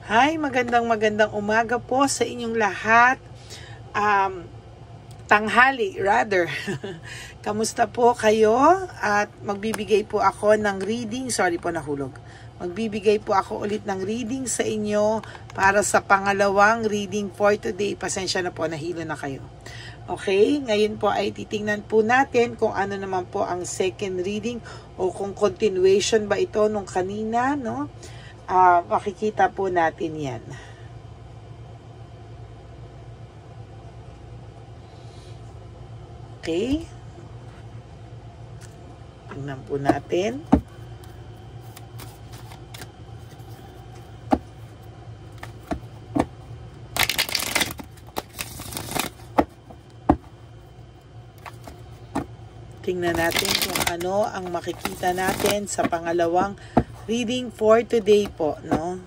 Hi, magandang umaga po sa inyong lahat. Tanghali, rather. Kamusta po kayo? At magbibigay po ako ng reading. Sorry po, nahulog. Magbibigay po ako ulit ng reading sa inyo para sa pangalawang reading for today. Pasensya na po, nahilo na kayo. Okay, ngayon po ay titingnan po natin kung ano naman po ang second reading o kung continuation ba ito nung kanina, no? Makikita po natin yan. Okay. Tingnan po natin. Tingnan natin kung ano ang makikita natin sa pangalawang reading for today po, no?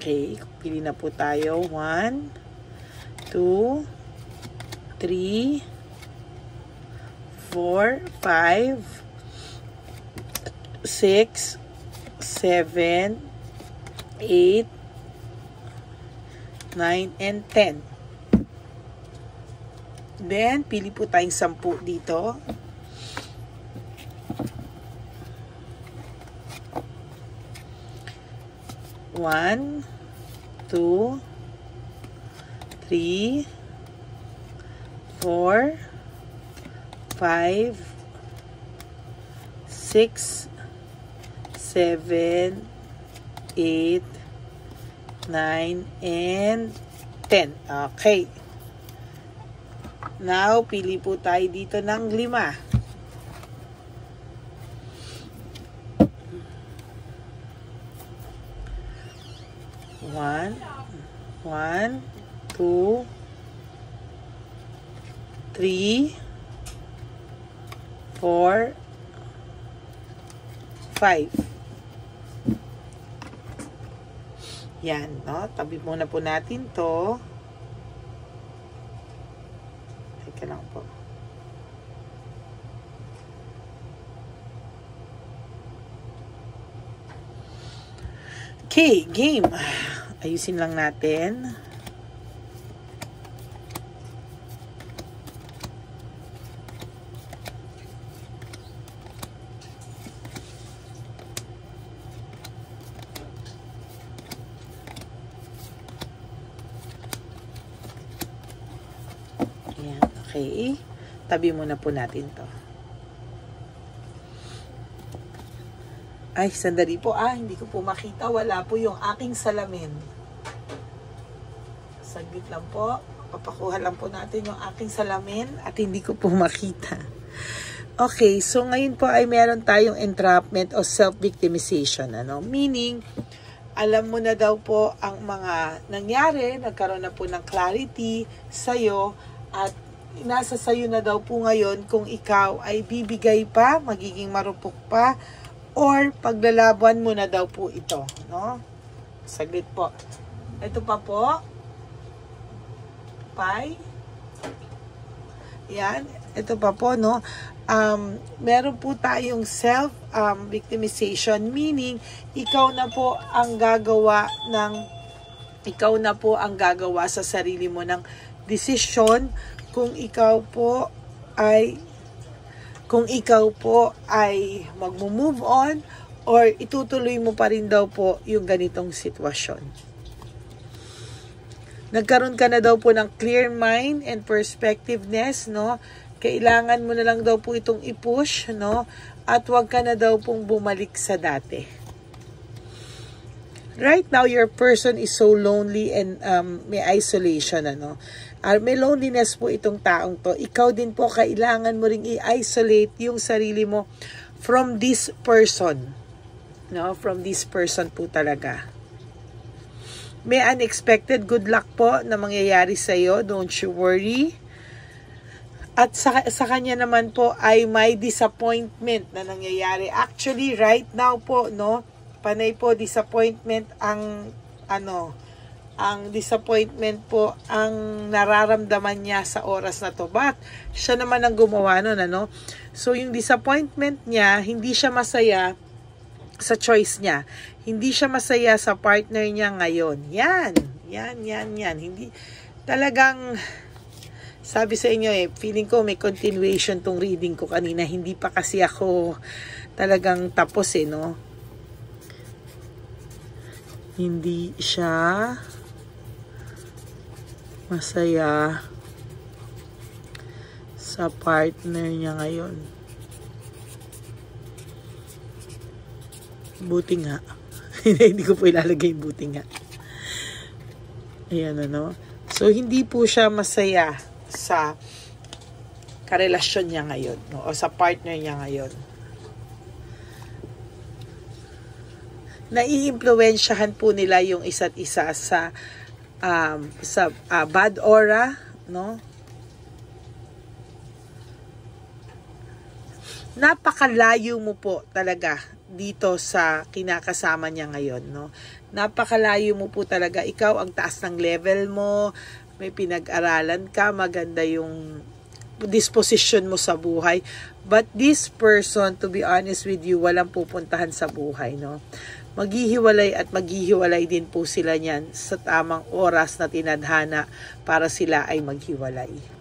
Okay, pili na po tayo. 1, 2, 3, 4, 5, 6, 7, 8, 9, and 10. Then, pili po tayong 10 dito. One, 2, 3, 4, 5, 6, 7, 8, 9, and 10. Okay. Now, pili po tayo dito ng 5. 1, 2, 3, 4, 5. Yan, no? Tabi muna po natin to. Teka lang po. Okay, game. Ayusin lang natin. Ayan, okay. Tabi muna po natin to. Ay, sandali po. Hindi ko po makita. Wala po yung aking salamin. Saglit lang po. Papakuha lang po natin yung aking salamin at hindi ko po makita. Okay, so ngayon po ay meron tayong entrapment o self-victimization. Ano? Meaning, alam mo na daw po ang mga nangyari, nagkaroon na po ng clarity sa'yo at nasa sa'yo na daw po ngayon kung ikaw ay bibigay pa, magiging marupok pa, or paglalaban mo na daw po ito, no? Saglit po. Ito pa po. Pi. Yan. Ito pa po, no? Meron po tayong self-victimization, meaning, ikaw na po ang gagawa sa sarili mo ng desisyon kung ikaw po ay magmo-move on or itutuloy mo pa rin daw po yung ganitong sitwasyon. Nagkaroon ka na daw po ng clear mind and perspectiveness, no? Kailangan mo na lang daw po itong i-push, no? At wag ka na daw pong bumalik sa dati. Right now, your person is so lonely and may isolation, ano? May loneliness po itong taong to. Ikaw din po, kailangan mo ring i-isolate yung sarili mo from this person. No? From this person po talaga. May unexpected good luck po na mangyayari sa'yo. Don't you worry. At sa kanya naman po ay may disappointment na nangyayari. Actually, right now po, no? Panay po disappointment ang disappointment po ang nararamdaman niya sa oras na to. But siya naman ang gumawa nun, ano? So yung disappointment niya, hindi siya masaya sa choice niya. Hindi siya masaya sa partner niya ngayon. Yan. Hindi, talagang, sabi sa inyo feeling ko may continuation tong reading ko kanina. Hindi pa kasi ako talagang tapos no. Hindi siya masaya sa partner niya ngayon. Buti nga. Hindi ko po ilalagay buti nga. Ayan So, hindi po siya masaya sa karelasyon niya ngayon, no? O sa partner niya ngayon. Naiimpluwensyahan po nila yung isa't isa sa bad aura, no? Napakalayo mo po talaga dito sa kinakasama niya ngayon, no? Napakalayo mo po talaga. Ikaw, ang taas ng level mo, may pinag-aralan ka, maganda yung disposition mo sa buhay. But this person, to be honest with you, walang pupuntahan sa buhay, no? Maghihiwalay at maghihiwalay din po sila niyan sa tamang oras na tinadhana para sila ay maghiwalay.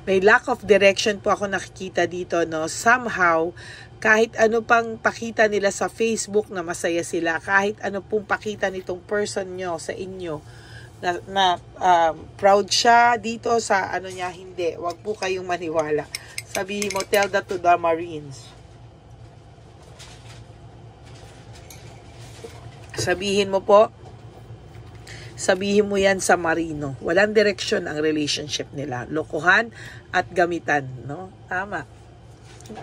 May lack of direction po ako nakikita dito, no? Somehow, kahit ano pang pakita nila sa Facebook na masaya sila, kahit ano pong pakita nitong person nyo sa inyo, na proud siya dito sa ano niya, hindi. Wag po kayong maniwala. Sabihin mo, tell that to the Marines. Sabihin mo po, sabihin mo yan sa Marino. Walang direksyon ang relationship nila. Lokohan at gamitan, no? Tama.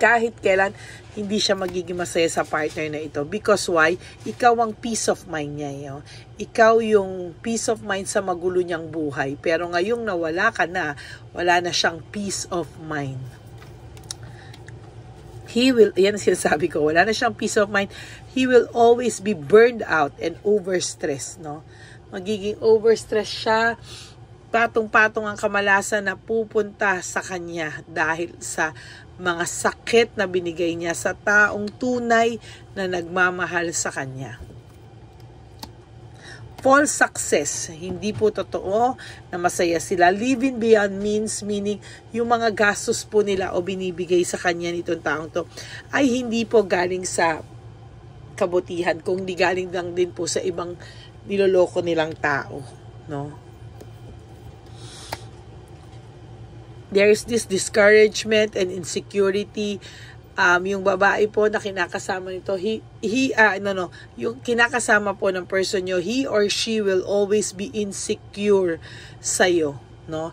Kahit kailan, hindi siya magiging masaya sa partner na ito. Because why? Ikaw ang peace of mind niya. Yo. Ikaw yung peace of mind sa magulo niyang buhay. Pero ngayong nawala ka na, wala na siyang peace of mind. He will, yan sinasabi ko, wala na siyang peace of mind. He will always be burned out and overstressed, no? Magiging overstressed siya, patong-patong ang kamalasan na pupunta sa kanya dahil sa mga sakit na binigay niya sa taong tunay na nagmamahal sa kanya. False success, hindi po totoo na masaya sila. Living beyond means, meaning yung mga gastos po nila o binibigay sa kanya nitong taong to ay hindi po galing sa kabutihan, kung di galing lang din po sa ibang niloloko nilang tao, no? There's this discouragement and insecurity. Yung babae po na kinakasama nito, yung kinakasama po ng person nyo, he or she will always be insecure sa'yo, no?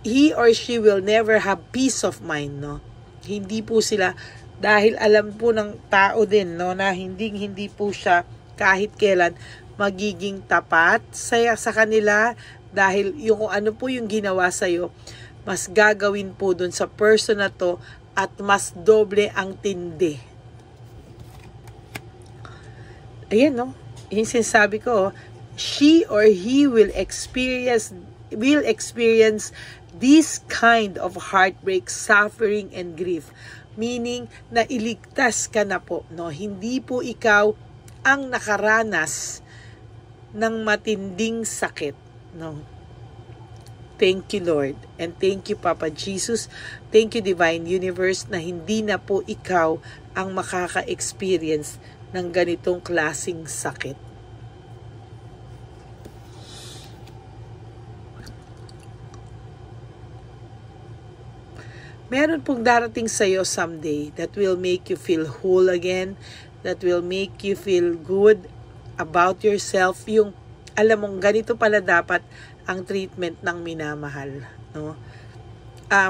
He or she will never have peace of mind, no? Hindi po sila, dahil alam po ng tao din, no, na hindi po siya kahit kailan magiging tapat sa kanila, dahil yung ano po yung ginawa sa'yo, mas gagawin po dun sa person na to at mas doble ang tindi. Ayan, no? Yung sinasabi ko, she or he will experience this kind of heartbreak, suffering, and grief. Meaning, na iligtas ka na po, no? Hindi po ikaw ang nakaranas ng matinding sakit, no? Thank you, Lord. And thank you, Papa Jesus. Thank you, Divine Universe, na hindi na po ikaw ang makaka-experience ng ganitong klasing sakit. Meron pong darating sa iyo someday that will make you feel whole again, that will make you feel good about yourself. Yung alam mong ganito pala dapat ang treatment ng minamahal, no?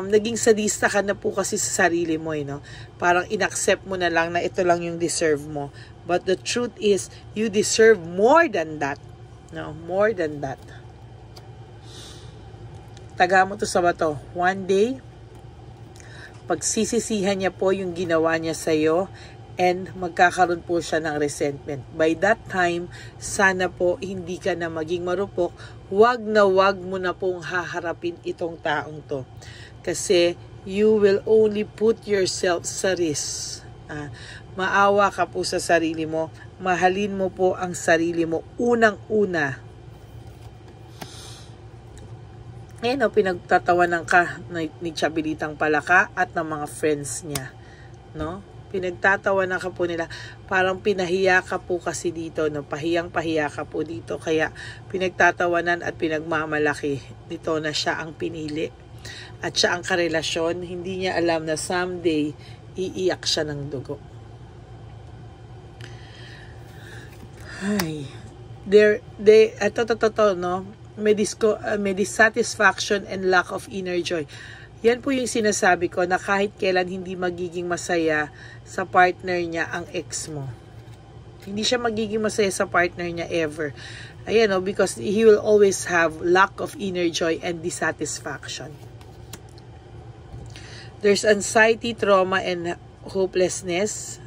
Naging sadista ka na po kasi sa sarili mo, no? Parang inaccept mo na lang na ito lang yung deserve mo. But the truth is, you deserve more than that, no? More than that. Taga mo to sa bato. One day, pagsisisihan niya po yung ginawa niya sa'yo, and magkakaroon po siya ng resentment. By that time, sana po hindi ka na maging marupok. Wag mo na pong haharapin itong taong to. Kasi you will only put yourself sa risk. Maawa ka po sa sarili mo. Mahalin mo po ang sarili mo. Unang-una. Ayan o, pinagtatawanan ka ni Chabilitang Palaka at ng mga friends niya. No? Pinagtatawanan ka po nila. Parang pinahiya ka po kasi dito. No? Pahiyang-pahiya ka po dito. Kaya pinagtatawanan at pinagmamalaki. Dito na siya ang pinili. At siya ang karelasyon. Hindi niya alam na someday iiyak siya ng dugo. Ay, no? May dissatisfaction and lack of inner joy. Yan po yung sinasabi ko na kahit kailan hindi magiging masaya sa partner niya ang ex mo. Hindi siya magiging masaya sa partner niya ever. Ayan, no? Because he will always have lack of inner joy and dissatisfaction. There's anxiety, trauma, and hopelessness.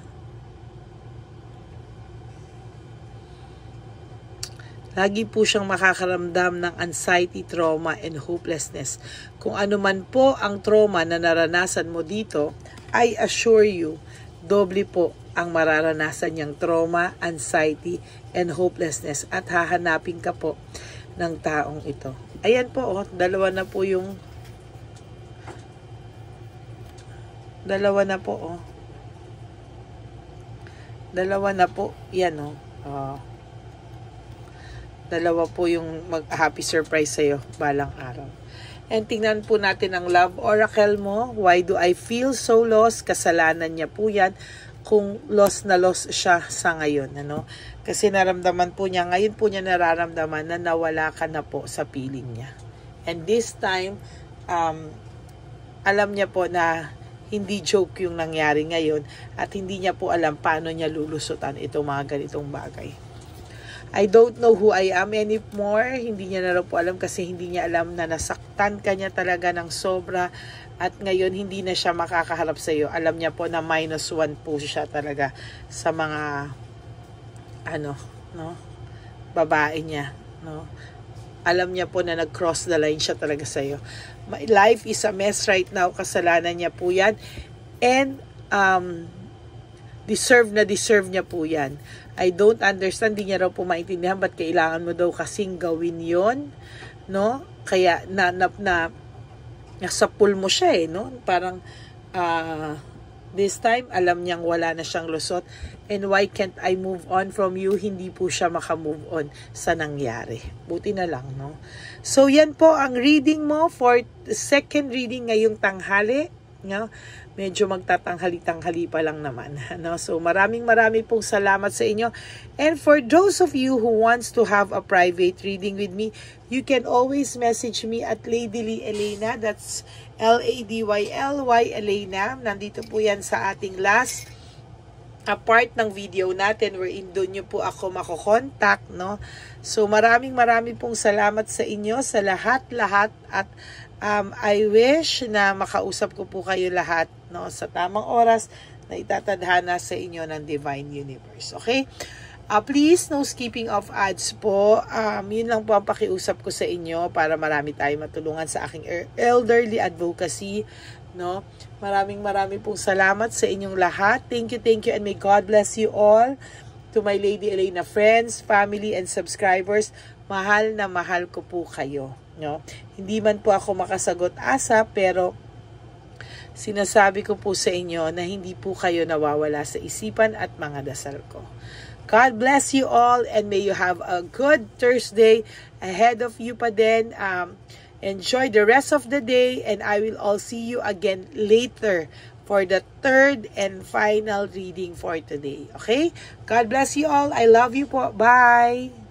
Lagi po siyang makakaramdam ng anxiety, trauma, and hopelessness. Kung ano man po ang trauma na naranasan mo dito, I assure you, doble po ang mararanasan niyang trauma, anxiety, and hopelessness. At hahanapin ka po ng taong ito. Ayan po, oh, dalawa na po, oh. Dalawa na po. Yan, oh. Dalawa po yung mag-happy surprise sa'yo balang araw. And tingnan po natin ang love oracle mo. Why do I feel so lost? Kasalanan niya po yan kung lost na lost siya sa ngayon. Ano? Kasi naramdaman po niya, ngayon po niya nararamdaman na nawala ka na po sa piling niya. And this time, alam niya po na hindi joke yung nangyari ngayon at hindi niya po alam paano niya lulusutan itong mga ganitong bagay. I don't know who I am anymore. Hindi niya na po alam kasi hindi niya alam na nasaktan ka niya talaga ng sobra at ngayon hindi na siya makakaharap sa iyo. Alam niya po na -1 po siya talaga sa mga babae niya, no? Alam niya po na nag-cross the line siya talaga sa iyo. My life is a mess right now. Kasalanan niya po 'yan. And deserve niya po 'yan. I don't understand, di niya raw po maintindihan ba't kailangan mo daw kasing gawin yon, no? Kaya nasa pool mo siya no? Parang this time alam niyang wala na siyang lusot, and why can't I move on from you? Hindi po siya makamove on sa nangyari. Buti na lang, no? So yan po ang reading mo for second reading ngayong tanghali, no? Medyo magtatanghali-tanghali pa lang naman. No? So maraming pong salamat sa inyo. And for those of you who wants to have a private reading with me, you can always message me at Ladyly Elena. That's LADYLY Elena. Nandito po yan sa ating last part ng video natin wherein doon nyo po ako makokontak, no? So maraming pong salamat sa inyo, sa lahat at I wish na makausap ko po kayo lahat, no, sa tamang oras na itatadhana sa inyo ng Divine Universe. Okay? Please, no skipping of ads po. Yun lang po ang pakiusap ko sa inyo para marami tayong matulungan sa aking elderly advocacy, no? Maraming pong salamat sa inyong lahat. Thank you, and may God bless you all. To my Lady Elena friends, family, and subscribers, mahal na mahal ko po kayo. No? Hindi man po ako makasagot asa, pero sinasabi ko po sa inyo na hindi po kayo nawawala sa isipan at mga dasal ko. God bless you all and may you have a good Thursday ahead of you pa din. Enjoy the rest of the day and I will all see you again later for the third and final reading for today. Okay? God bless you all. I love you po. Bye!